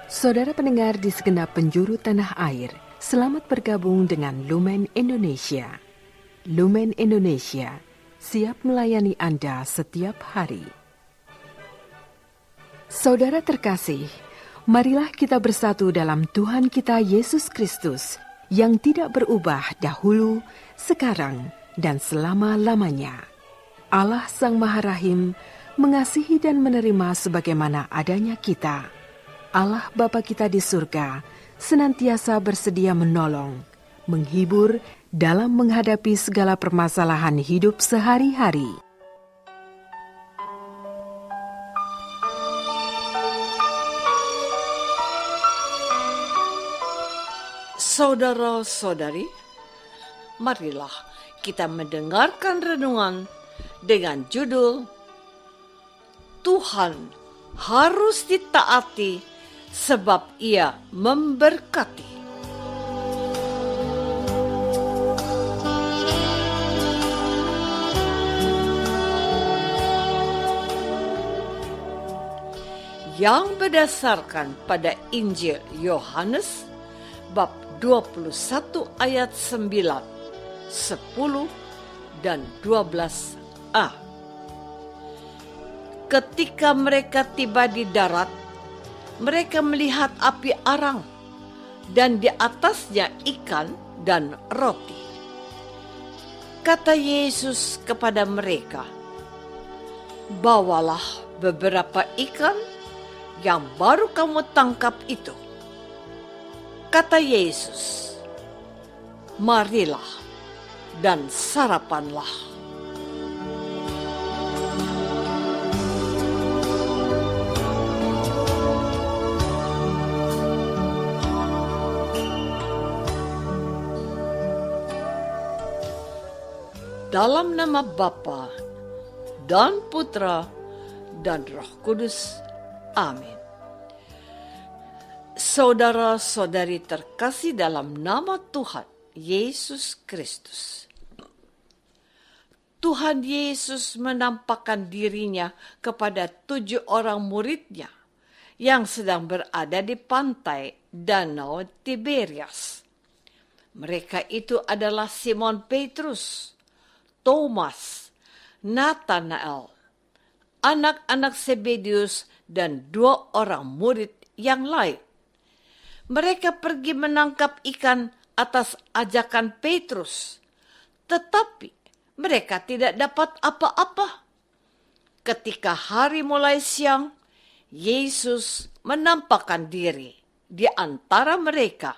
Saudara pendengar di segenap penjuru tanah air, selamat bergabung dengan Lumen Indonesia. Lumen Indonesia, siap melayani Anda setiap hari. Saudara terkasih, marilah kita bersatu dalam Tuhan kita Yesus Kristus yang tidak berubah dahulu, sekarang, dan selama-lamanya. Allah Sang Maha Rahim mengasihi dan menerima sebagaimana adanya kita. Allah Bapa kita di surga senantiasa bersedia menolong, menghibur dalam menghadapi segala permasalahan hidup sehari-hari. Saudara-saudari, marilah kita mendengarkan renungan dengan judul Tuhan harus ditaati sebab Ia memberkati. Yang berdasarkan pada Injil Yohanes bab 21 ayat 9, 10, dan 12a. Ketika mereka tiba di darat, mereka melihat api arang dan di atasnya ikan dan roti. Kata Yesus kepada mereka, "Bawalah beberapa ikan yang baru kamu tangkap itu." Kata Yesus, "Marilah dan sarapanlah." Dalam nama Bapa dan Putra dan Roh Kudus. Amin. Saudara-saudari terkasih dalam nama Tuhan Yesus Kristus. Tuhan Yesus menampakkan dirinya kepada 7 orang muridnya yang sedang berada di pantai Danau Tiberias. Mereka itu adalah Simon Petrus, Thomas, Nathanael, anak-anak Zebedius, dan 2 orang murid yang lain. Mereka pergi menangkap ikan atas ajakan Petrus, tetapi mereka tidak dapat apa-apa. Ketika hari mulai siang, Yesus menampakkan diri di antara mereka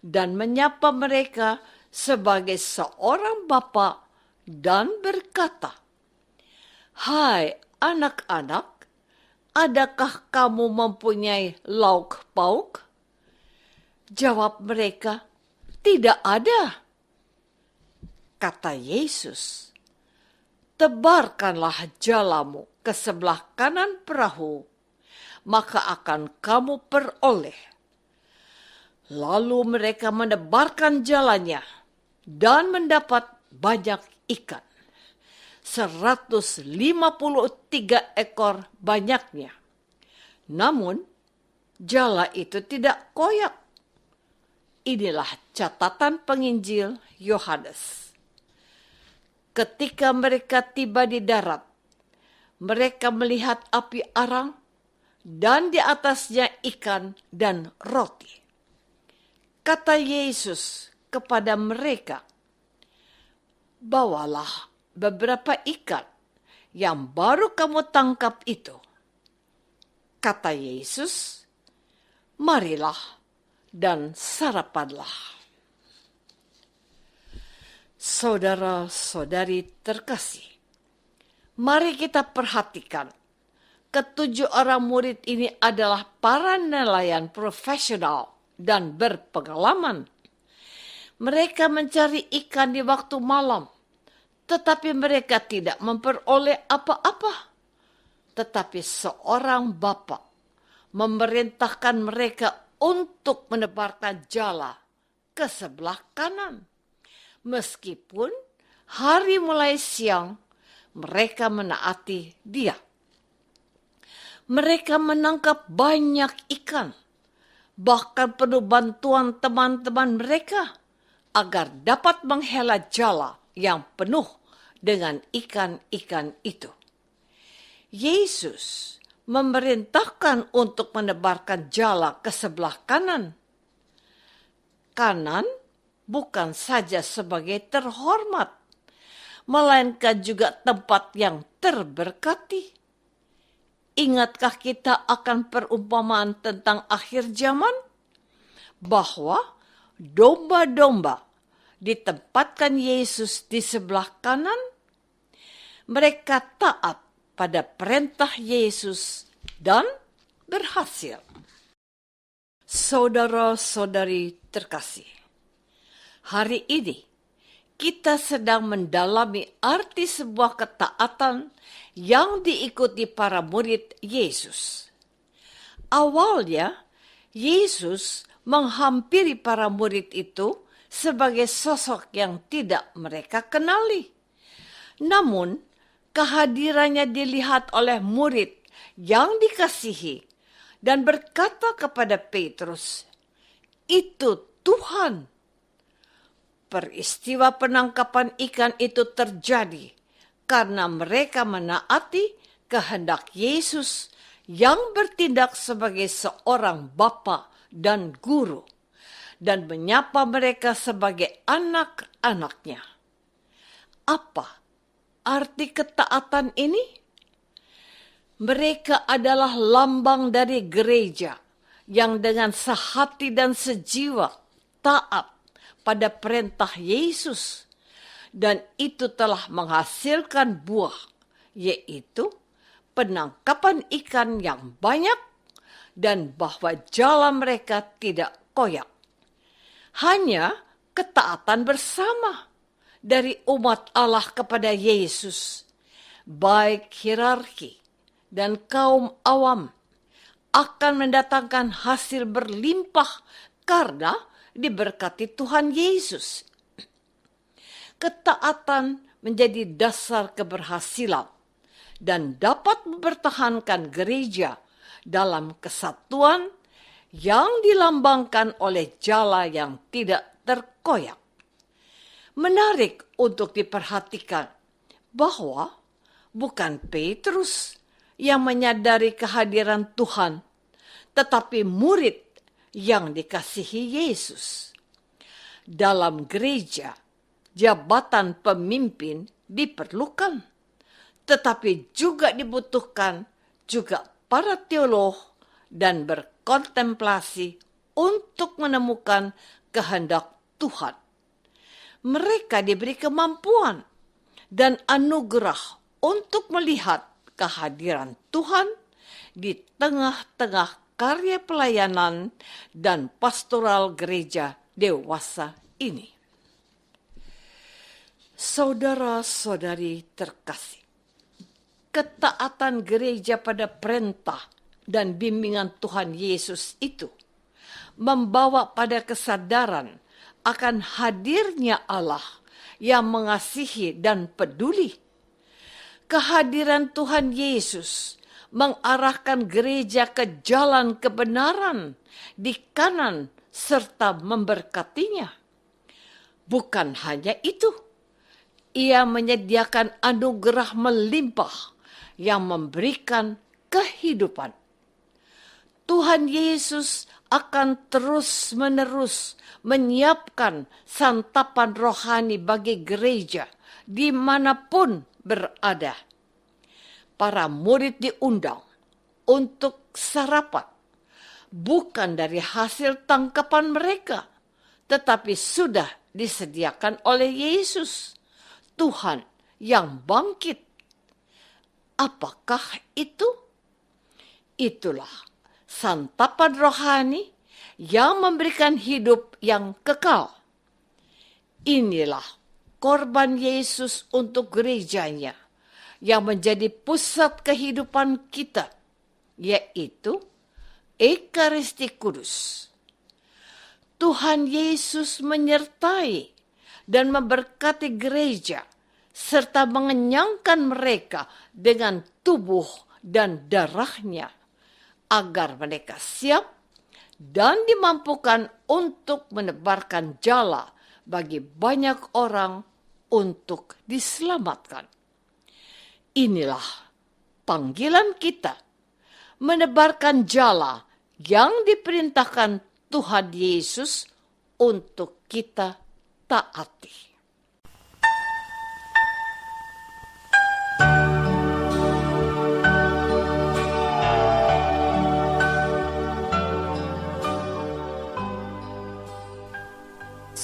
dan menyapa mereka sebagai seorang bapa dan berkata, "Hai anak-anak, adakah kamu mempunyai lauk pauk?" Jawab mereka, "Tidak ada." Kata Yesus, "Tebarkanlah jalamu ke sebelah kanan perahu, maka akan kamu peroleh." Lalu mereka menebarkan jalannya dan mendapat banyak ikan, 153 ekor banyaknya. Namun, jala itu tidak koyak. Inilah catatan penginjil Yohanes. Ketika mereka tiba di darat, mereka melihat api arang dan di atasnya ikan dan roti. Kata Yesus kepada mereka, "Bawalah beberapa ikan yang baru kamu tangkap itu." Kata Yesus, "Marilah dan sarapanlah." Saudara-saudari terkasih, mari kita perhatikan, ke-7 orang murid ini adalah para nelayan profesional dan berpengalaman. Mereka mencari ikan di waktu malam, tetapi mereka tidak memperoleh apa-apa. Tetapi seorang bapa memerintahkan mereka untuk menebarkan jala ke sebelah kanan. Meskipun hari mulai siang, mereka menaati Dia. Mereka menangkap banyak ikan, bahkan perlu bantuan teman-teman mereka agar dapat menghela jala yang penuh dengan ikan-ikan itu. Yesus memerintahkan untuk menebarkan jala ke sebelah kanan. Kanan bukan saja sebagai terhormat, melainkan juga tempat yang terberkati. Ingatkah kita akan perumpamaan tentang akhir zaman? Bahwa domba-domba ditempatkan Yesus di sebelah kanan. Mereka taat pada perintah Yesus dan berhasil. Saudara-saudari terkasih, hari ini kita sedang mendalami arti sebuah ketaatan yang diikuti para murid Yesus. Awalnya, Yesus menghampiri para murid itu sebagai sosok yang tidak mereka kenali. Namun, kehadirannya dilihat oleh murid yang dikasihi dan berkata kepada Petrus, "Itu Tuhan." Peristiwa penangkapan ikan itu terjadi karena mereka menaati kehendak Yesus yang bertindak sebagai seorang bapa dan guru dan menyapa mereka sebagai anak-anaknya. Apa arti ketaatan ini? Mereka adalah lambang dari gereja yang dengan sehati dan sejiwa taat pada perintah Yesus, dan itu telah menghasilkan buah, yaitu penangkapan ikan yang banyak dan bahwa jala mereka tidak koyak. Hanya ketaatan bersama dari umat Allah kepada Yesus, baik hierarki dan kaum awam, akan mendatangkan hasil berlimpah karena diberkati Tuhan Yesus. Ketaatan menjadi dasar keberhasilan dan dapat mempertahankan gereja dalam kesatuan yang dilambangkan oleh jala yang tidak terkoyak. Menarik untuk diperhatikan bahwa bukan Petrus yang menyadari kehadiran Tuhan, tetapi murid yang dikasihi Yesus. Dalam gereja, jabatan pemimpin diperlukan, tetapi juga dibutuhkan juga para teolog dan berkontemplasi untuk menemukan kehendak Tuhan. Mereka diberi kemampuan dan anugerah untuk melihat kehadiran Tuhan di tengah-tengah karya pelayanan dan pastoral gereja dewasa ini. Saudara-saudari terkasih, ketaatan gereja pada perintah dan bimbingan Tuhan Yesus itu membawa pada kesadaran akan hadirnya Allah yang mengasihi dan peduli. Kehadiran Tuhan Yesus mengarahkan gereja ke jalan kebenaran di kanan serta memberkatinya. Bukan hanya itu, Ia menyediakan anugerah melimpah yang memberikan kehidupan. Tuhan Yesus akan terus-menerus menyiapkan santapan rohani bagi gereja dimanapun berada. Para murid diundang untuk sarapan, bukan dari hasil tangkapan mereka, tetapi sudah disediakan oleh Yesus, Tuhan yang bangkit. Apakah itu? Itulah santapan rohani yang memberikan hidup yang kekal. Inilah korban Yesus untuk gerejanya yang menjadi pusat kehidupan kita, yaitu Ekaristi Kudus. Tuhan Yesus menyertai dan memberkati gereja serta mengenyangkan mereka dengan tubuh dan darahnya, agar mereka siap dan dimampukan untuk menebarkan jala bagi banyak orang untuk diselamatkan. Inilah panggilan kita, menebarkan jala yang diperintahkan Tuhan Yesus untuk kita taati.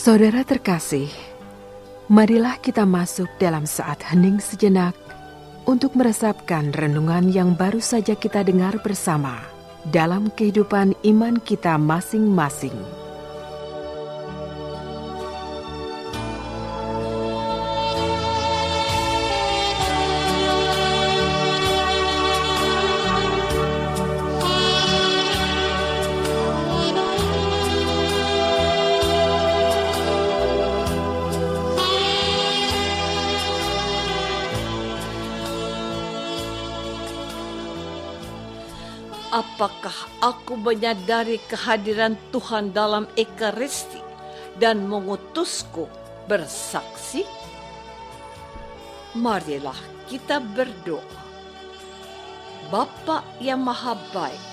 Saudara terkasih, marilah kita masuk dalam saat hening sejenak untuk meresapkan renungan yang baru saja kita dengar bersama dalam kehidupan iman kita masing-masing. Apakah aku menyadari kehadiran Tuhan dalam Ekaristi dan mengutusku bersaksi? Marilah kita berdoa. Bapa yang Maha Baik,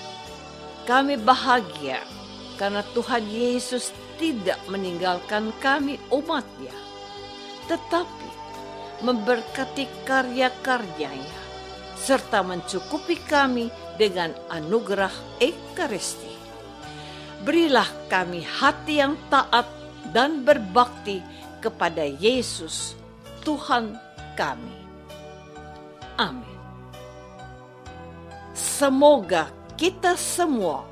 kami bahagia karena Tuhan Yesus tidak meninggalkan kami umat-Nya, tetapi memberkati karya-karyanya serta mencukupi kami dengan anugerah Ekaristi. Berilah kami hati yang taat dan berbakti kepada Yesus, Tuhan kami. Amin. Semoga kita semua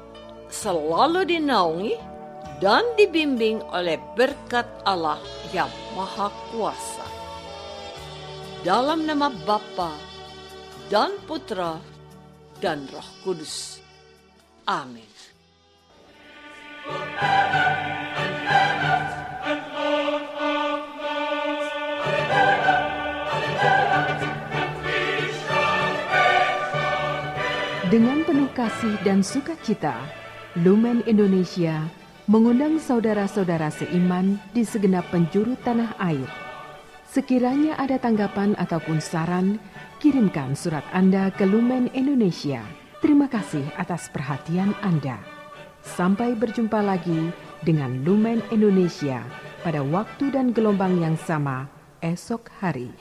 selalu dinaungi dan dibimbing oleh berkat Allah yang Maha Kuasa. Dalam nama Bapa dan Putra dan Roh Kudus. Amin. Dengan penuh kasih dan sukacita, Lumen Indonesia mengundang saudara-saudara seiman di segenap penjuru tanah air. Sekiranya ada tanggapan ataupun saran, kirimkan surat Anda ke Lumen Indonesia. Terima kasih atas perhatian Anda. Sampai berjumpa lagi dengan Lumen Indonesia pada waktu dan gelombang yang sama esok hari.